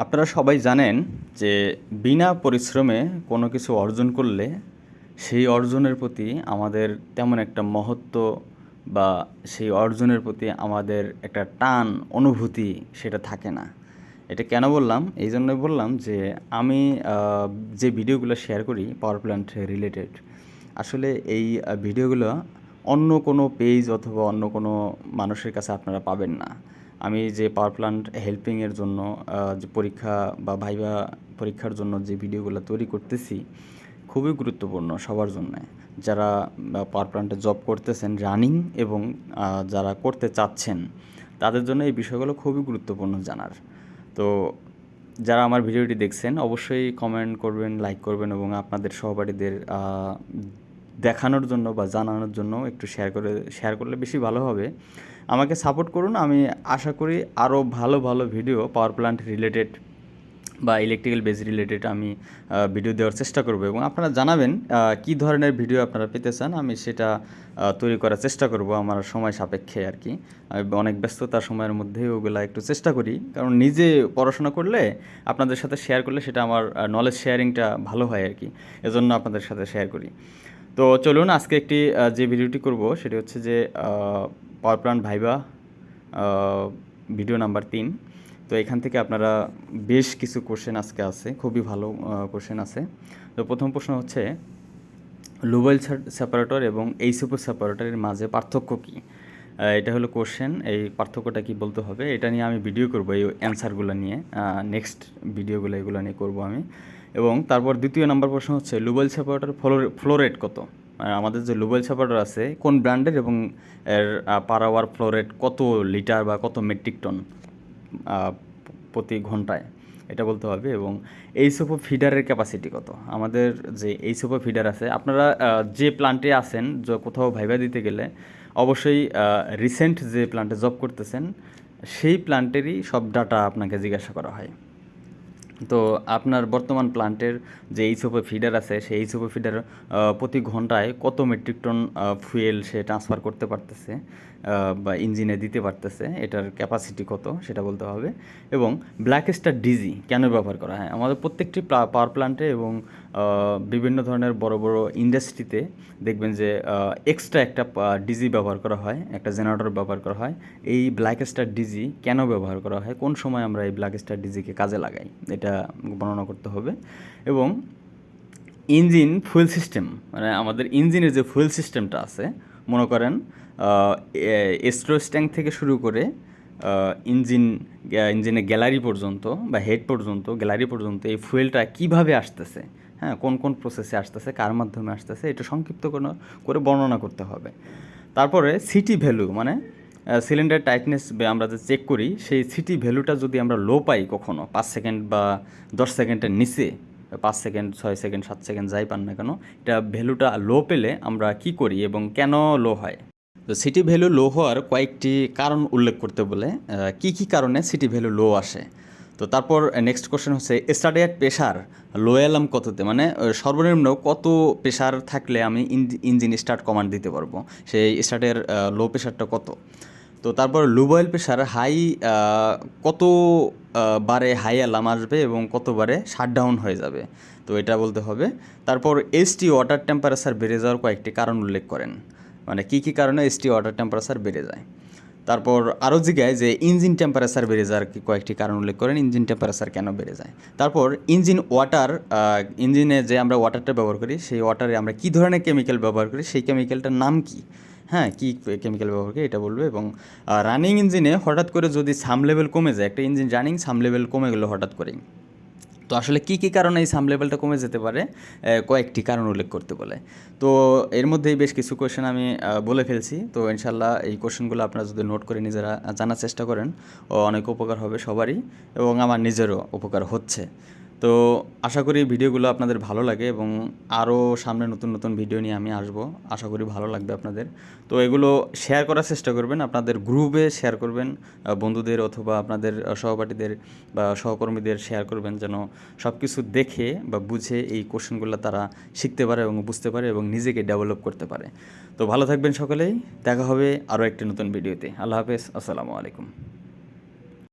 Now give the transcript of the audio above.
আপনারা সবাই জানেন যে বিনা পরিশ্রমে কোনো কিছু অর্জন করলে সেই অর্জনের প্রতি আমাদের তেমন একটা মহত্ব বা সেই অর্জনের প্রতি আমাদের একটা টান অনুভূতি সেটা থাকে না। এটা কেন বললাম? এই জন্যই বললাম যে আমি যে ভিডিওগুলো শেয়ার করি পাওয়ার প্ল্যান্ট রিলেটেড, আসলে এই ভিডিওগুলো অন্য কোনো পেজ অথবা অন্য কোনো মানুষের কাছে আপনারা পাবেন না। আমি যে পাওয়ার প্ল্যান্ট হেল্পিংয়ের জন্য যে পরীক্ষা বা ভাইভা পরীক্ষার জন্য যে ভিডিওগুলো তৈরি করতেছি, খুবই গুরুত্বপূর্ণ সবার জন্যে। যারা পাওয়ার প্ল্যান্টে জব করতেছেন রানিং এবং যারা করতে চাচ্ছেন, তাদের জন্য এই বিষয়গুলো খুবই গুরুত্বপূর্ণ জানার। তো যারা আমার ভিডিওটি দেখছেন অবশ্যই কমেন্ট করবেন, লাইক করবেন এবং আপনাদের সহপাঠীদের দেখানোর জন্য বা জানানোর জন্য একটু শেয়ার করলে বেশি ভালো হবে। আমাকে সাপোর্ট করুন। আমি আশা করি আরও ভালো ভালো ভিডিও পাওয়ার প্ল্যান্ট রিলেটেড বা ইলেকট্রিক্যাল বেস রিলেটেড আমি ভিডিও দেওয়ার চেষ্টা করব এবং আপনারা জানাবেন কী ধরনের ভিডিও আপনারা পেতে চান। আমি সেটা তৈরি করার চেষ্টা করব আমার সময় সাপেক্ষে আর কি। আমি অনেক ব্যস্ততার সময়ের মধ্যেই ওগুলা একটু চেষ্টা করি, কারণ নিজে পড়াশোনা করলে আপনাদের সাথে শেয়ার করলে সেটা আমার নলেজ শেয়ারিংটা ভালো হয় আর কি। এজন্য আপনাদের সাথে শেয়ার করি। তো চলুন আজকে একটি যে ভিডিওটি করব সেটি হচ্ছে যে power plant viva video number 3। তো এখান থেকে আপনারা বেশ কিছু কোশ্চেন আজকে আছে, খুবই ভালো কোশ্চেন আছে। তো প্রথম প্রশ্ন হচ্ছে লুবেল সেপারেটর এবং এইচএফও সেপারেটরের মাঝে পার্থক্য কী? এটা হলো কোশ্চেন। এই পার্থক্যটা কী বলতে হবে, এটা নিয়ে আমি ভিডিও করব, এই অ্যান্সারগুলো নিয়ে নেক্সট ভিডিওগুলো এগুলো নিয়ে করব আমি। এবং তারপর দ্বিতীয় নাম্বার প্রশ্ন হচ্ছে লুবেল সেপারেটর ফ্লো রেট কত? আমাদের যে লুবেল সেপারেটর আছে কোন ব্র্যান্ডের এবং এর পার আওয়ার ফ্লো রেট কত লিটার বা কত মেট্রিক টন প্রতি ঘন্টায়, এটা বলতে হবে। এবং এইচএফও ফিডারের ক্যাপাসিটি কত? আমাদের যে এইচএফও ফিডার আছে, আপনারা যে প্ল্যান্টে আছেন, কোথাও ভাইভা দিতে গেলে অবশ্যই রিসেন্ট যে প্ল্যান্টে জব করতেছেন সেই প্ল্যান্টেরই সব ডাটা আপনাকে জিজ্ঞাসা করা হয়। তো আপনার বর্তমান প্ল্যান্টের যে এইচওপি ফিডার আছে সেই এইচওপি ফিডার প্রতি ঘন্টায় কত মেট্রিক টন ফুয়েল সে ট্রান্সফার করতে পারতেছে বা ইঞ্জিনে দিতে পারতেছে, এটার ক্যাপাসিটি কত সেটা বলতে হবে। এবং ব্ল্যাক স্টার ডিজি কেন ব্যবহার করা হয়? আমাদের প্রত্যেকটি পাওয়ার প্ল্যান্টে এবং বিভিন্ন ধরনের বড় বড় ইন্ডাস্ট্রিতে দেখবেন যে এক্সট্রা একটা ডিজি ব্যবহার করা হয়, একটা জেনারেটর ব্যবহার করা হয়। এই ব্ল্যাক স্টার ডিজি কেন ব্যবহার করা হয়, কোন সময় আমরা এই ব্ল্যাক স্টার ডিজিকে কাজে লাগাই, এটা বর্ণনা করতে হবে। এবং ইঞ্জিন ফুয়েল সিস্টেম, মানে আমাদের ইঞ্জিনের যে ফুয়েল সিস্টেমটা আছে, মনে করেন এস্ট্রোস ট্যাঙ্ক থেকে শুরু করে ইঞ্জিনের গ্যালারি পর্যন্ত বা হেড পর্যন্ত গ্যালারি পর্যন্ত এই ফুয়েলটা কীভাবে আসতেছে, হ্যাঁ, কোন কোন প্রসেসে আসতেছে, কার মাধ্যমে আসতেছে, এটা সংক্ষিপ্ত করে বর্ণনা করতে হবে। তারপরে সিটি ভ্যালু, মানে সিলিন্ডার টাইটনেস আমরা যে চেক করি সেই সিটি ভ্যালুটা যদি আমরা লো পাই কখনো 5 সেকেন্ড বা 10 সেকেন্ডের নিচে, 5 সেকেন্ড 6 সেকেন্ড 7 সেকেন্ড যাই পান না কেন, এটা ভ্যালুটা লো পেলে আমরা কি করি এবং কেন লো হয়? তো সিটি ভ্যালু লো হওয়ার কয়েকটি কারণ উল্লেখ করতে বলে কি কি কারণে সিটি ভ্যালু লো আসে। তো তারপর নেক্সট কোশ্চেন হচ্ছে স্টার্টেড প্রেশার লো অ্যালার্ম কততে, মানে সর্বনিম্ন কত প্রেশার থাকলে আমি ইঞ্জিন স্টার্ট কমান্ড দিতে পারবো, সেই স্টার্টের লো প্রেশারটা কত। তো তারপর লো বয়েল প্রেশার হাই কত বারে হাই অ্যালার্ম আসবে এবং কতবারে শাটডাউন হয়ে যাবে, তো এটা বলতে হবে। তারপর এসটি ওয়াটার টেম্পারেচার বেড়ে যাওয়ার কয়েকটি কারণ উল্লেখ করেন, মানে কী কী কারণে এসটি ওয়াটার টেম্পারেচার বেড়ে যায়। তারপর আরও জিজ্ঞায় যে ইঞ্জিন টেম্পারেচার বেড়ে যাওয়ার কয়েকটি কারণ উল্লেখ করেন, ইঞ্জিন টেম্পারেচার কেন বেড়ে যায়। তারপর ইঞ্জিনে যে আমরা ওয়াটারটা ব্যবহার করি সেই ওয়াটারে আমরা কী ধরনের কেমিক্যাল ব্যবহার করি, সেই কেমিক্যালটার নাম কী, হ্যাঁ, কী কেমিক্যাল ব্যবহার করি এটা বলবে। এবং রানিং ইঞ্জিনে হঠাৎ করে যদি সাম লেভেল কমে যায়, একটা ইঞ্জিন রানিং সাম লেভেল কমে গেলো হঠাৎ করেই, তো আসলে কী কী কারণে এই সাম লেভেলটা কমে যেতে পারে, কয়েকটি কারণ উল্লেখ করতে বলে। তো এর মধ্যেই বেশ কিছু কোয়েশ্চেন আমি বলে ফেলছি। তো ইনশাল্লাহ এই কোয়েশ্চেনগুলো আপনারা যদি নোট করে নিজেরা জানার চেষ্টা করেন অনেক উপকার হবে সবারই, এবং আমার নিজেরও উপকার হচ্ছে। তো আশা করি ভিডিওগুলো আপনাদের ভালো লাগে এবং আরও সামনে নতুন নতুন ভিডিও নিয়ে আমি আসবো, আশা করি ভালো লাগবে আপনাদের। তো এগুলো শেয়ার করার চেষ্টা করবেন, আপনাদের গ্রুপে শেয়ার করবেন, বন্ধুদের অথবা আপনাদের সহপাঠীদের বা সহকর্মীদের শেয়ার করবেন, যেন সব কিছু দেখে বা বুঝে এই কোশ্চেনগুলো তারা শিখতে পারে এবং বুঝতে পারে এবং নিজেকে ডেভেলপ করতে পারে। তো ভালো থাকবেন সকলেই, দেখা হবে আরও একটি নতুন ভিডিওতে। আল্লাহ হাফেজ, আসসালামু আলাইকুম।